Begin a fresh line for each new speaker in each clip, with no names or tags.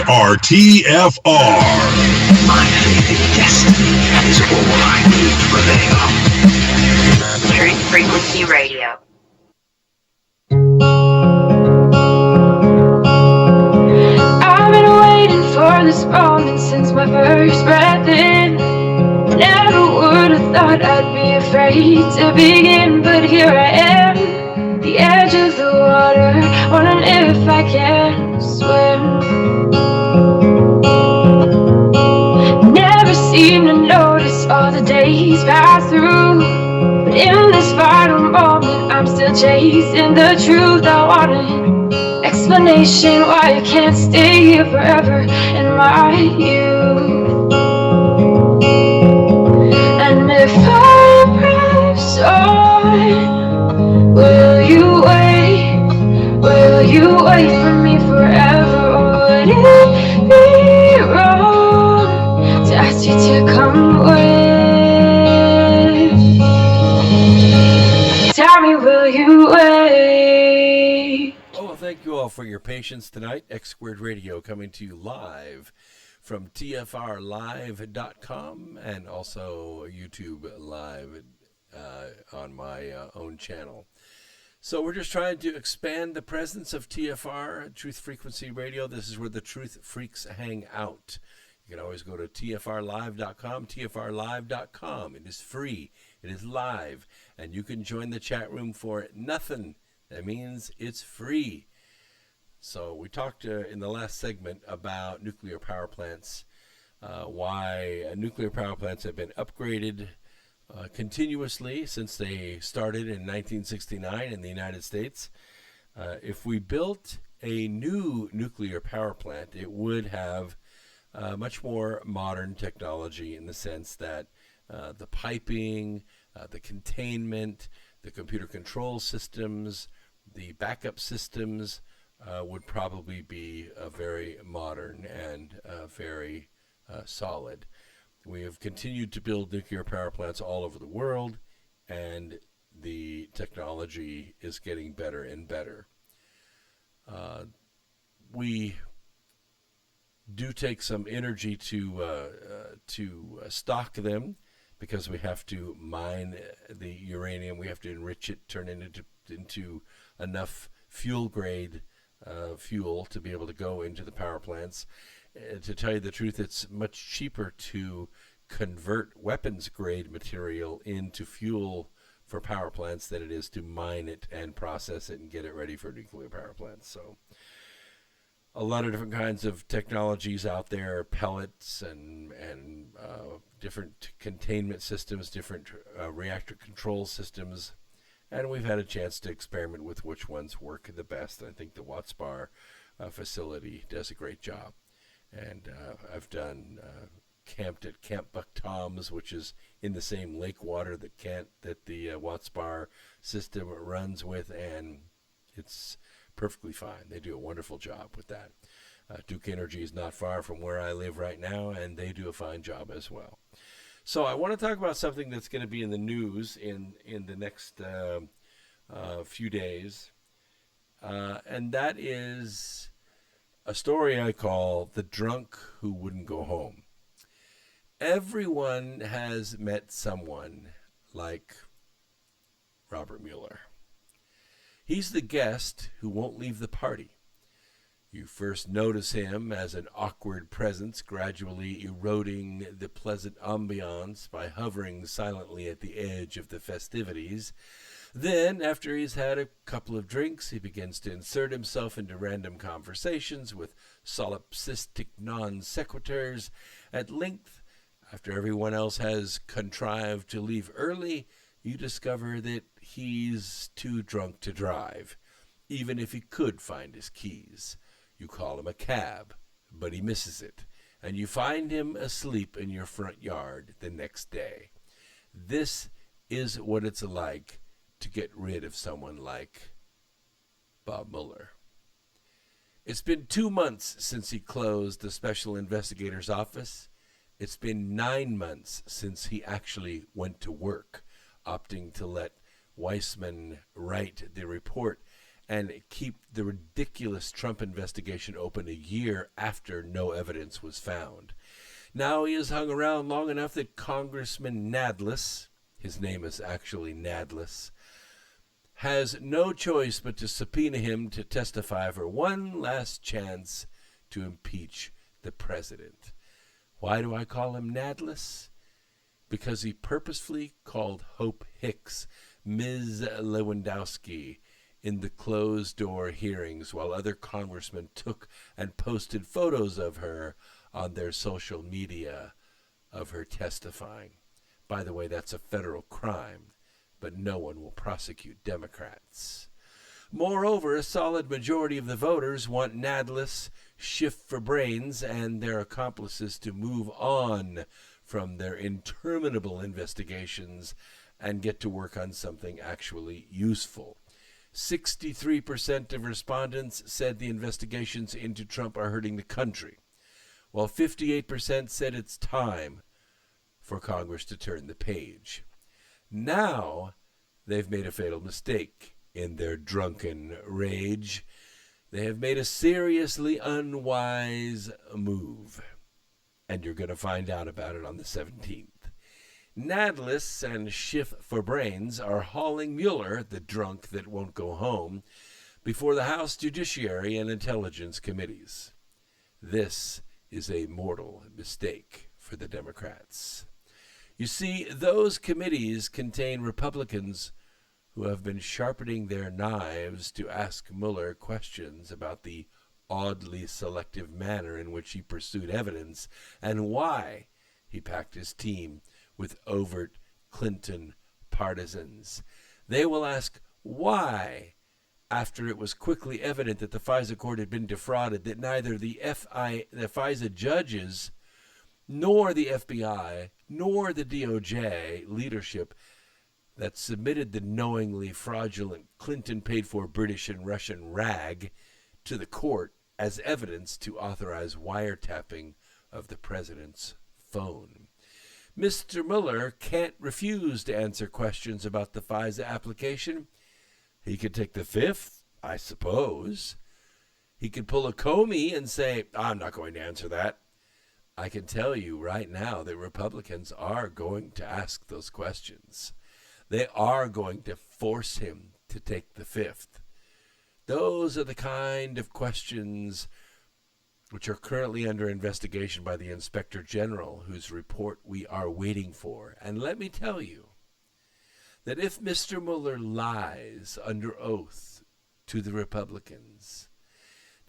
are TFR.
My faith in destiny is all I need to prevail.
Truth Frequency Radio.
I've been waiting for this moment since my first breath in. Never would have thought I'd be afraid to begin, but here I am, the edge of the water, wondering if I can swim. Never seem to notice all the days pass through, but in this final moment I'm still chasing the truth. I want an explanation why I can't stay here forever in my youth. And if I press on, will you wait? Will you wait for me forever? Or would it be wrong to ask you to come with? Tell me, will you wait?
Oh, well, thank you all for your patience tonight. X Squared Radio coming to you live from TFRlive.com and also YouTube Live on my own channel. So we're just trying to expand the presence of TFR, Truth Frequency Radio. This is where the Truth Freaks hang out. You can always go to TFRlive.com, TFRlive.com. It is free. It is live. And you can join the chat room for nothing. That means it's free. So we talked in the last segment about nuclear power plants, why nuclear power plants have been upgraded continuously since they started in 1969 in the United States. If we built a new nuclear power plant, it would have much more modern technology in the sense that the piping, the containment, the computer control systems, the backup systems would probably be very modern and very solid. We have continued to build nuclear power plants all over the world, and the technology is getting better and better. We do take some energy to stock them because we have to mine the uranium. We have to enrich it, turn it into enough fuel grade fuel to be able to go into the power plants. To tell you the truth, it's much cheaper to convert weapons grade material into fuel for power plants than it is to mine it and process it and get it ready for nuclear power plants. So a lot of different kinds of technologies out there, pellets and different containment systems, different reactor control systems. And we've had a chance to experiment with which ones work the best. I think the Watts Bar facility does a great job. And I've done camped at Camp Buck Tom's, which is in the same lake water that the Watts Bar system runs with, and it's perfectly fine. They do a wonderful job with that. Duke Energy is not far from where I live right now, and they do a fine job as well. So I want to talk about something that's going to be in the news in the next few days, and that is a story I call The Drunk Who Wouldn't Go Home. Everyone has met someone like Robert Mueller. He's the guest who won't leave the party. You first notice him as an awkward presence, gradually eroding the pleasant ambiance by hovering silently at the edge of the festivities. Then, after he's had a couple of drinks, he begins to insert himself into random conversations with solipsistic non-sequiturs. At length, after everyone else has contrived to leave early, you discover that he's too drunk to drive, even if he could find his keys. You call him a cab, but he misses it, and you find him asleep in your front yard the next day. This is what it's like to get rid of someone like Bob Mueller. It's been 2 months since he closed the Special Investigator's Office. It's been 9 months since he actually went to work, opting to let Weissman write the report and keep the ridiculous Trump investigation open a year after no evidence was found. Now he has hung around long enough that Congressman Nadlis, his name is actually Nadlis, has no choice but to subpoena him to testify for one last chance to impeach the president. Why do I call him Nadlis? Because he purposefully called Hope Hicks Ms. Lewandowski in the closed-door hearings while other congressmen took and posted photos of her on their social media of her testifying. By the way, that's a federal crime, but no one will prosecute Democrats. Moreover, a solid majority of the voters want Nadlis, Schiff for Brains, and their accomplices to move on from their interminable investigations and get to work on something actually useful. 63% of respondents said the investigations into Trump are hurting the country, while 58% said it's time for Congress to turn the page. Now, they've made a fatal mistake in their drunken rage. They have made a seriously unwise move, and you're going to find out about it on the 17th. Nadlis and Schiff for Brains are hauling Mueller, the drunk that won't go home, before the House Judiciary and Intelligence Committees. This is a mortal mistake for the Democrats. You see, those committees contain Republicans who have been sharpening their knives to ask Mueller questions about the oddly selective manner in which he pursued evidence and why he packed his team with overt Clinton partisans. They will ask why, after it was quickly evident that the FISA court had been defrauded, that neither the FISA judges nor the FBI nor the DOJ leadership that submitted the knowingly fraudulent Clinton-paid-for British and Russian rag to the court as evidence to authorize wiretapping of the president's phone. Mr. Mueller can't refuse to answer questions about the FISA application. He could take the fifth, I suppose. He could pull a Comey and say, I'm not going to answer that. I can tell you right now that Republicans are going to ask those questions. They are going to force him to take the fifth. Those are the kind of questions which are currently under investigation by the Inspector General, whose report we are waiting for. And let me tell you that if Mr. Mueller lies under oath to the Republicans,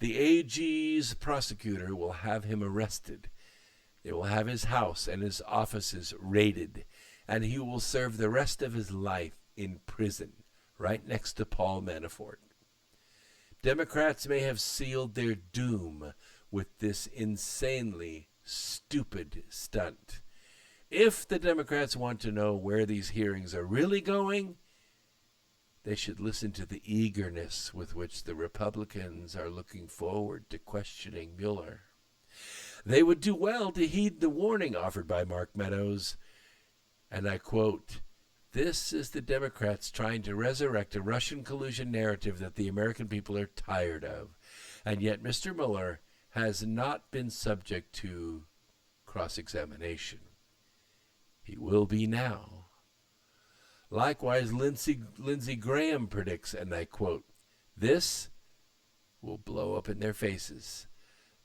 the AG's prosecutor will have him arrested. They will have his house and his offices raided, and he will serve the rest of his life in prison, right next to Paul Manafort. Democrats may have sealed their doom with this insanely stupid stunt. If the Democrats want to know where these hearings are really going, they should listen to the eagerness with which the Republicans are looking forward to questioning Mueller. They would do well to heed the warning offered by Mark Meadows, and I quote, "This is the Democrats trying to resurrect a Russian collusion narrative that the American people are tired of, and yet Mr. Mueller has not been subject to cross-examination. He will be now." Likewise, Lindsey Graham predicts, and I quote, "This will blow up in their faces.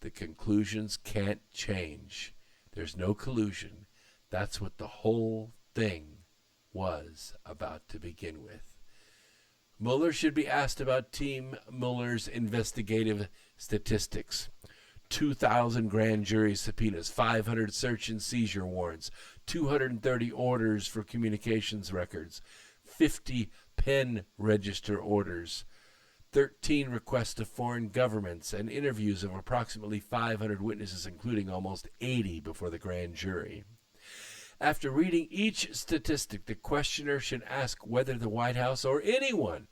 The conclusions can't change. There's no collusion. That's what the whole thing was about to begin with." Mueller should be asked about Team Mueller's investigative statistics. 2,000 grand jury subpoenas, 500 search and seizure warrants, 230 orders for communications records, 50 pen register orders, 13 requests to foreign governments, and interviews of approximately 500 witnesses, including almost 80 before the grand jury. After reading each statistic, the questioner should ask whether the White House or anyone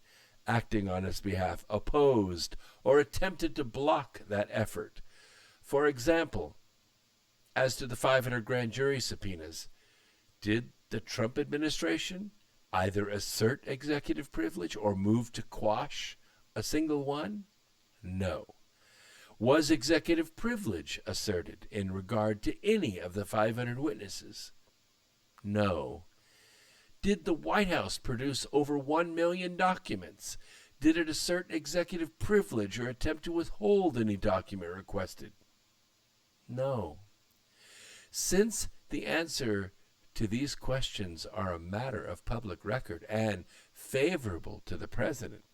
acting on its behalf opposed or attempted to block that effort. For example, as to the 500 grand jury subpoenas, did the Trump administration either assert executive privilege or move to quash A single one? No. Was executive privilege asserted in regard to any of the 500 witnesses? No. Did the White House produce over 1 million documents? Did it assert executive privilege or attempt to withhold any document requested? No. Since the answer to these questions are a matter of public record and favorable to the president,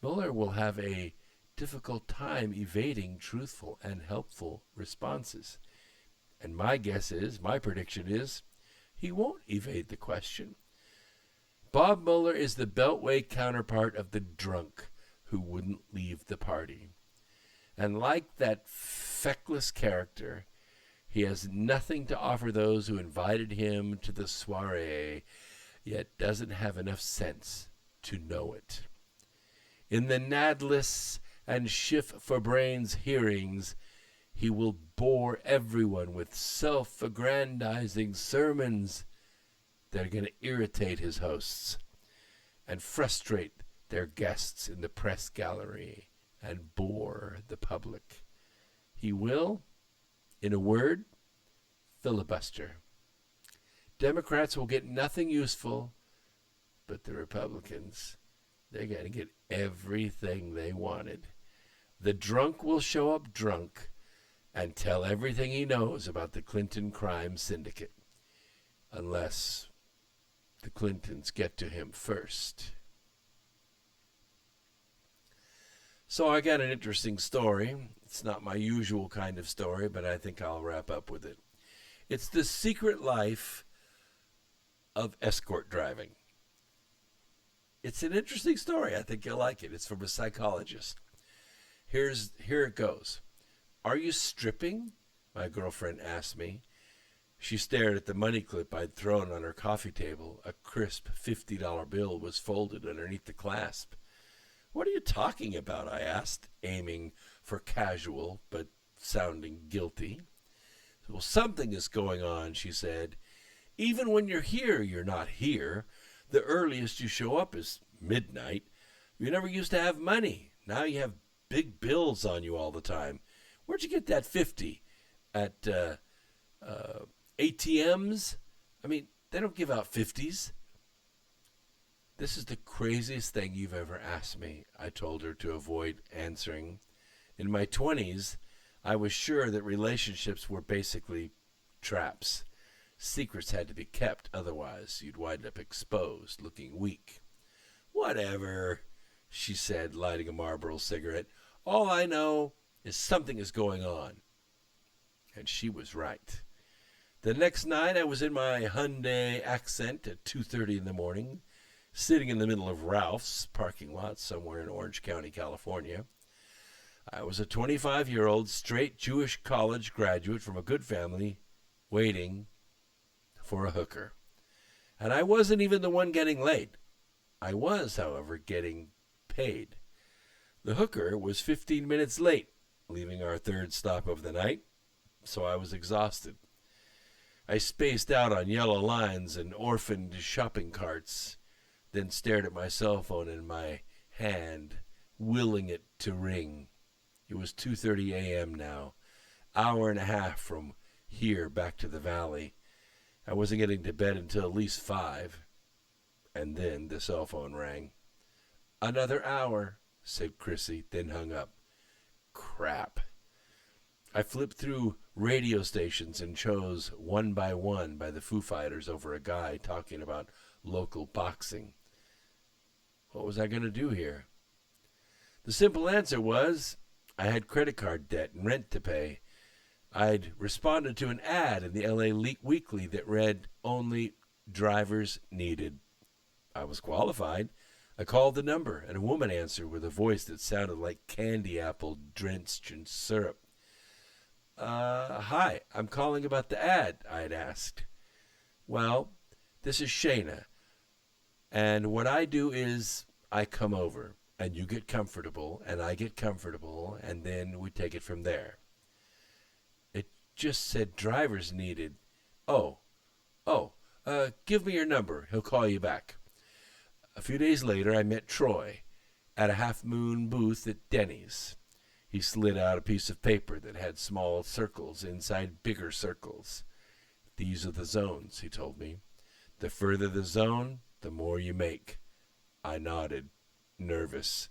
Mueller will have a difficult time evading truthful and helpful responses. And my prediction is, he won't evade the question. Bob Mueller is the Beltway counterpart of the drunk who wouldn't leave the party. And like that feckless character, he has nothing to offer those who invited him to the soiree, yet doesn't have enough sense to know it. In the Nadlis and Schiff for Brains hearings, he will bore everyone with self-aggrandizing sermons that are going to irritate his hosts and frustrate their guests in the press gallery and bore the public. He will, in a word, filibuster. Democrats will get nothing useful, but the Republicans, they're going to get everything they wanted. The drunk will show up drunk and tell everything he knows about the Clinton crime syndicate, unless the Clintons get to him first. So I got an interesting story. It's not my usual kind of story, but I think I'll wrap up with it. It's the secret life of escort driving. It's an interesting story. I think you'll like it. It's from a psychologist. Here it goes. "Are you stripping?" my girlfriend asked me. She stared at the money clip I'd thrown on her coffee table. A crisp $50 bill was folded underneath the clasp. "What are you talking about?" I asked, aiming for casual but sounding guilty. "Well, something is going on," she said. "Even when you're here, you're not here. The earliest you show up is midnight. You never used to have money. Now you have big bills on you all the time. Where'd you get that 50? At ATMs? I mean, they don't give out 50s. "This is the craziest thing you've ever asked me," I told her to avoid answering. "In my 20s, I was sure that relationships were basically traps. Secrets had to be kept, otherwise you'd wind up exposed, looking weak." "Whatever," she said, lighting a Marlboro cigarette. "All I know is something is going on." And she was right. The next night, I was in my Hyundai Accent at 2:30 in the morning, sitting in the middle of Ralph's parking lot somewhere in Orange County, California. I was a 25-year-old straight Jewish college graduate from a good family waiting for a hooker. And I wasn't even the one getting laid. I was, however, getting paid. The hooker was 15 minutes late, leaving our third stop of the night, so I was exhausted. I spaced out on yellow lines and orphaned shopping carts, then stared at my cell phone in my hand, willing it to ring. It was 2:30 a.m. now, hour and a half from here back to the valley. I wasn't getting to bed until at least 5, and then the cell phone rang. "Another hour," said Chrissy, then hung up. Crap. I flipped through radio stations and chose One by One by the Foo Fighters over a guy talking about local boxing. What was I going to do here? The simple answer was I had credit card debt and rent to pay. I'd responded to an ad in the LA Weekly that read, "Only drivers needed." I was qualified. I called the number, and a woman answered with a voice that sounded like candy apple drenched in syrup. Hi, I'm calling about the ad," I had asked. "Well, this is Shayna, and what I do is I come over, and you get comfortable, and I get comfortable, and then we take it from there." It just said drivers needed. Give me your number. He'll call you back. A few days later, I met Troy at a Half Moon booth at Denny's. He slid out a piece of paper that had small circles inside bigger circles. These are the zones, he told me. The further the zone, the more you make. I nodded, nervous.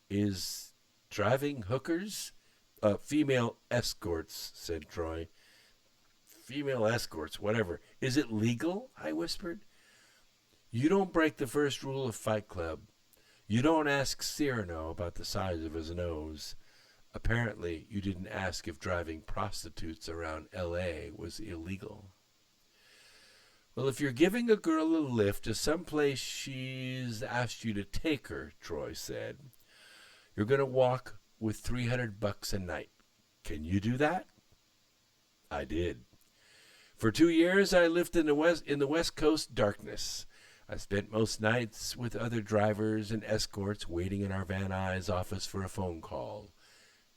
Is driving hookers? Female escorts, said Troy. Female escorts, whatever. Is it legal? I whispered. You don't break the first rule of Fight Club. You don't ask Cyrano about the size of his nose. Apparently, you didn't ask if driving prostitutes around L.A. was illegal. Well, if you're giving a girl a lift to someplace she's asked you to take her, Troy said, you're going to walk with $300 a night. Can you do that? I did. For 2 years, I lived in the West Coast darkness. I spent most nights with other drivers and escorts waiting in our Van Nuys office for a phone call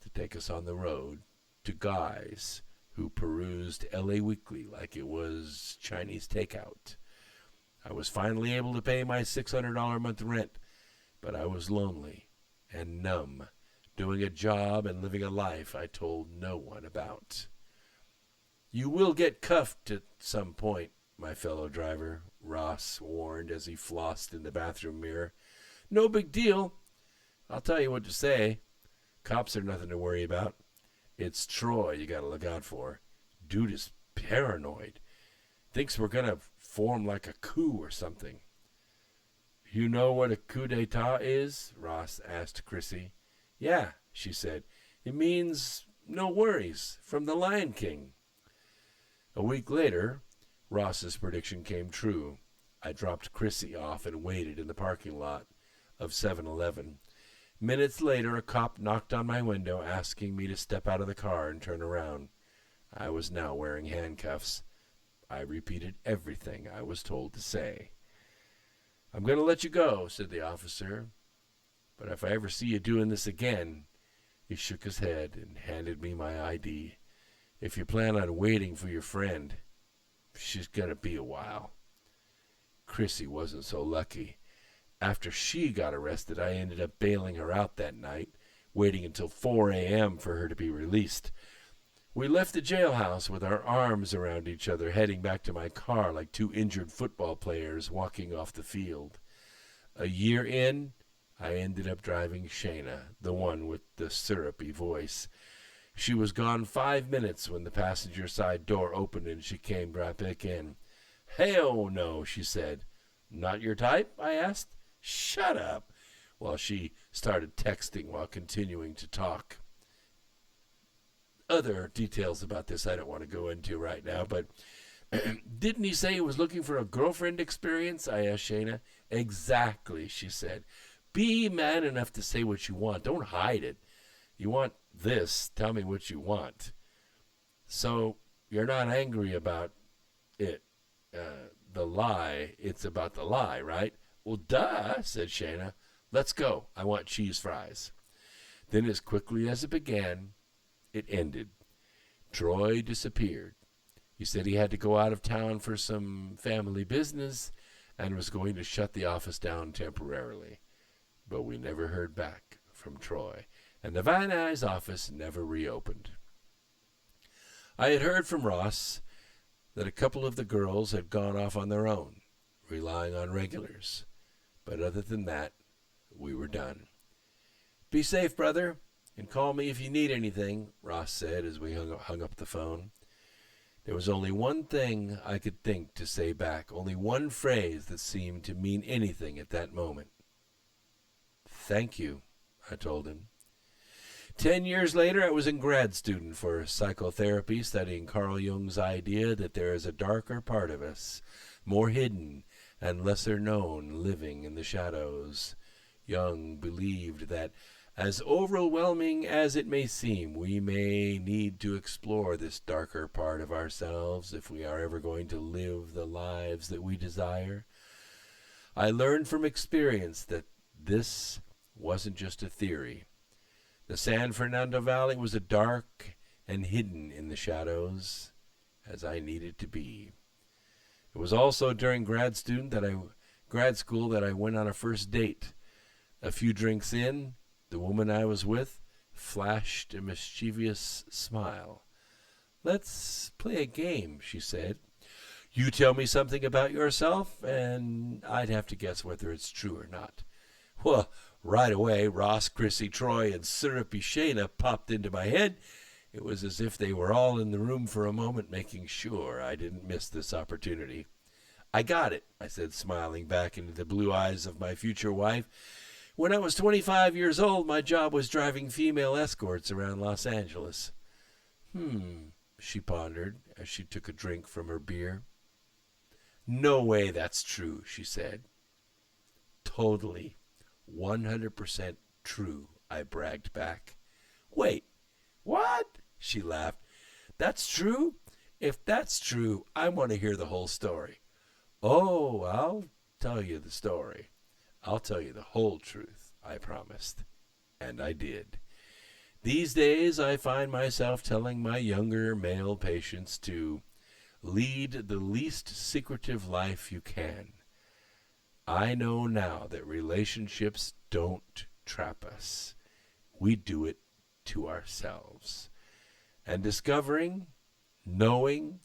to take us on the road to guys who perused L.A. Weekly like it was Chinese takeout. I was finally able to pay my $600 a month rent, but I was lonely and numb, doing a job and living a life I told no one about. You will get cuffed at some point, my fellow driver, Ross warned as he flossed in the bathroom mirror. No big deal. I'll tell you what to say. Cops are nothing to worry about. It's Troy you gotta look out for. Dude is paranoid. Thinks we're gonna form like a coup or something. You know what a coup d'etat is? Ross asked Chrissy. Yeah, she said. It means no worries, from the Lion King. A week later, Ross's prediction came true. I dropped Chrissy off and waited in the parking lot of 7-Eleven. Minutes later, a cop knocked on my window asking me to step out of the car and turn around. I was now wearing handcuffs. I repeated everything I was told to say. I'm going to let you go, said the officer. But if I ever see you doing this again, he shook his head and handed me my ID. If you plan on waiting for your friend, she's going to be a while. Chrissy wasn't so lucky. After she got arrested, I ended up bailing her out that night, waiting until 4 a.m. for her to be released. We left the jailhouse with our arms around each other, heading back to my car like two injured football players walking off the field. A year in, I ended up driving Shayna, the one with the syrupy voice. She was gone 5 minutes when the passenger side door opened and she came right back in. Hell no, she said. Not your type? I asked. Shut up, while she started texting while continuing to talk. Other details about this I don't want to go into right now, but didn't he say he was looking for a girlfriend experience? I asked Shayna. Exactly, she said. Be man enough to say what you want. Don't hide it. You want this, tell me what you want. So you're not angry about it, the lie. It's about the lie, right? Well, duh, said Shayna. Let's go. I want cheese fries. Then as quickly as it began, it ended. Troy disappeared. He said he had to go out of town for some family business and was going to shut the office down temporarily. But we never heard back from Troy, and the Van Nuys office never reopened. I had heard from Ross that a couple of the girls had gone off on their own, relying on regulars. But other than that, we were done. Be safe, brother, and call me if you need anything, Ross said as we hung up the phone. There was only one thing I could think to say back, only one phrase that seemed to mean anything at that moment. Thank you, I told him. 10 years later, I was a grad student for psychotherapy, studying Carl Jung's idea that there is a darker part of us, more hidden and lesser known, living in the shadows. Jung believed that, as overwhelming as it may seem, we may need to explore this darker part of ourselves if we are ever going to live the lives that we desire. I learned from experience that this wasn't just a theory. The San Fernando Valley was dark and hidden in the shadows, as I needed to be. It was also during grad school that I went on a first date. A few drinks in, the woman I was with flashed a mischievous smile. "Let's play a game," she said. "You tell me something about yourself, and I'd have to guess whether it's true or not." Well, right away, Ross, Chrissy, Troy, and Syrupy Shayna popped into my head. It was as if they were all in the room for a moment, making sure I didn't miss this opportunity. "I got it," I said, smiling back into the blue eyes of my future wife. "When I was 25 years old, my job was driving female escorts around Los Angeles." She pondered as she took a drink from her beer. "No way that's true," she said. "Totally. 100% true," I bragged back. "Wait, what?" she laughed. "That's true? If that's true, I want to hear the whole story." "Oh, I'll tell you the story. I'll tell you the whole truth," I promised. And I did. These days, I find myself telling my younger male patients to lead the least secretive life you can. I know now that relationships don't trap us. We do it to ourselves. And discovering, knowing,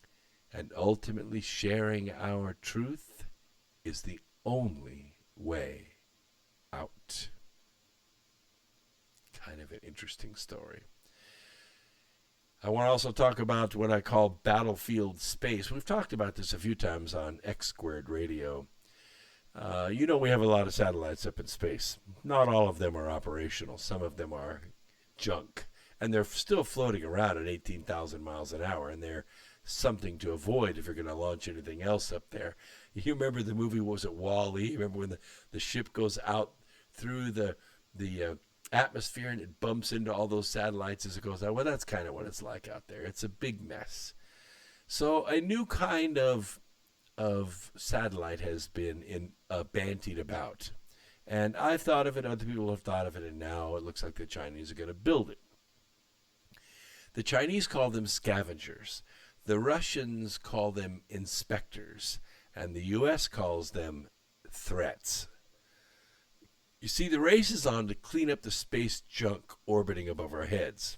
and ultimately sharing our truth is the only way out. Kind of an interesting story. I want to also talk about what I call battlefield space. We've talked about this a few times on X Squared Radio. We have a lot of satellites up in space. Not all of them are operational. Some of them are junk. And they're still floating around at 18,000 miles an hour. And they're something to avoid if you're going to launch anything else up there. You remember the movie, was it Wall-E? You remember when the ship goes out through the atmosphere and it bumps into all those satellites as it goes out? Well, that's kind of what it's like out there. It's a big mess. So a new kind of satellite has been bantied about. And I've thought of it, other people have thought of it, and now it looks like the Chinese are going to build it. The Chinese call them scavengers. The Russians call them inspectors. And the U.S. calls them threats. You see, the race is on to clean up the space junk orbiting above our heads.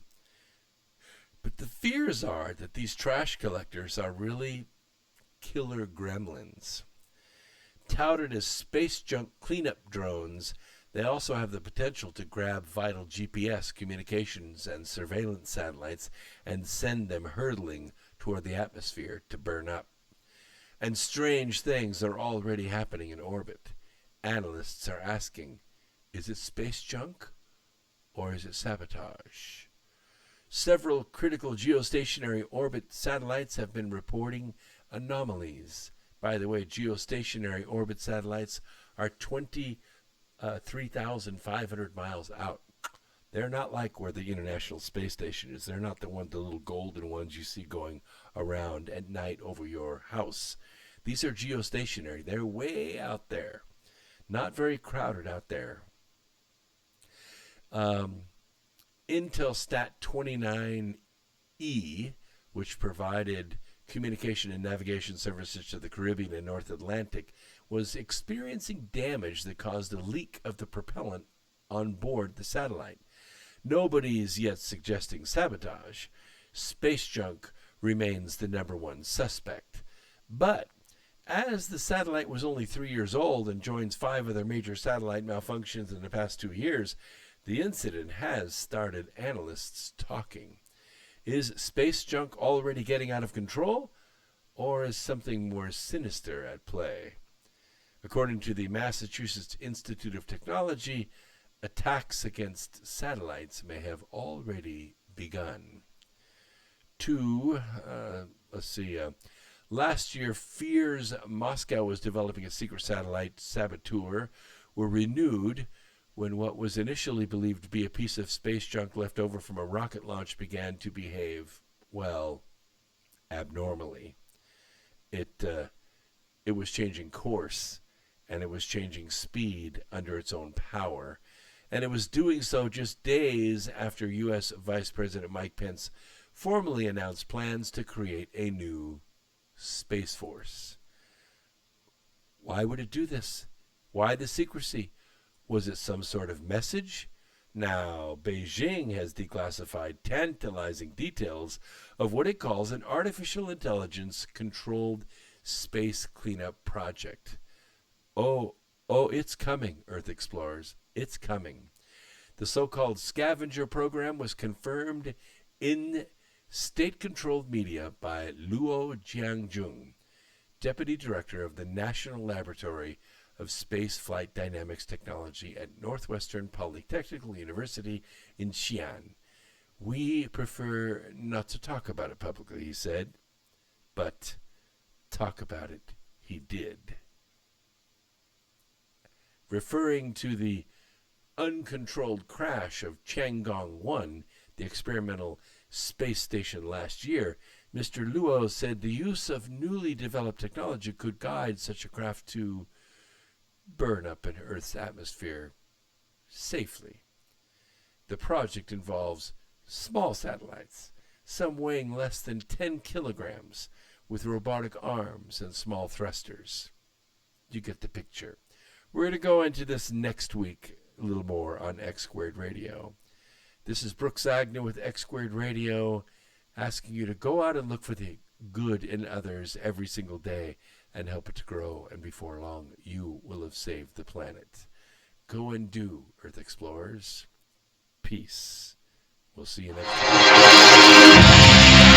But the fears are that these trash collectors are really killer gremlins. Touted as space junk cleanup drones, they also have the potential to grab vital GPS, communications, and surveillance satellites and send them hurtling toward the atmosphere to burn up. And strange things are already happening in orbit. Analysts are asking, is it space junk or is it sabotage? Several critical geostationary orbit satellites have been reporting anomalies. By the way, geostationary orbit satellites are 23,500 miles out. They're not like where the International Space Station is. They're not the little golden ones you see going around at night over your house. These are geostationary. They're way out there. Not very crowded out there. Intelsat 29E, which provided communication and navigation services to the Caribbean and North Atlantic, was experiencing damage that caused a leak of the propellant on board the satellite. Nobody is yet suggesting sabotage. Space junk remains the number one suspect. But as the satellite was only 3 years old and joins 5 other major satellite malfunctions in the past 2 years, the incident has started analysts talking. Is space junk already getting out of control, or is something more sinister at play? According to the Massachusetts Institute of Technology, attacks against satellites may have already begun. Last year, fears Moscow was developing a secret satellite saboteur were renewed when what was initially believed to be a piece of space junk left over from a rocket launch began to behave, well, abnormally. It was changing course, and it was changing speed under its own power. And it was doing so just days after U.S. Vice President Mike Pence formally announced plans to create a new Space Force. Why would it do this? Why the secrecy? Was it some sort of message? Now, Beijing has declassified tantalizing details of what it calls an artificial intelligence-controlled space cleanup project. Oh, it's coming, Earth explorers. It's coming. The so-called scavenger program was confirmed in state-controlled media by Luo Jiangjun, Deputy Director of the National Laboratory of Space Flight Dynamics Technology at Northwestern Polytechnical University in Xi'an. We prefer not to talk about it publicly, he said, but talk about it he did. Referring to the uncontrolled crash of Chang'e-1, the experimental space station last year, Mr. Luo said the use of newly developed technology could guide such a craft to burn up in Earth's atmosphere safely. The project involves small satellites, some weighing less than 10 kilograms, with robotic arms and small thrusters. You get the picture. We're going to go into this next week a little more on X Squared Radio. This is Brooks Agnew with X Squared Radio, asking you to go out and look for the good in others every single day and help it to grow, and before long, you will have saved the planet. Go and do, Earth Explorers. Peace. We'll see you next time.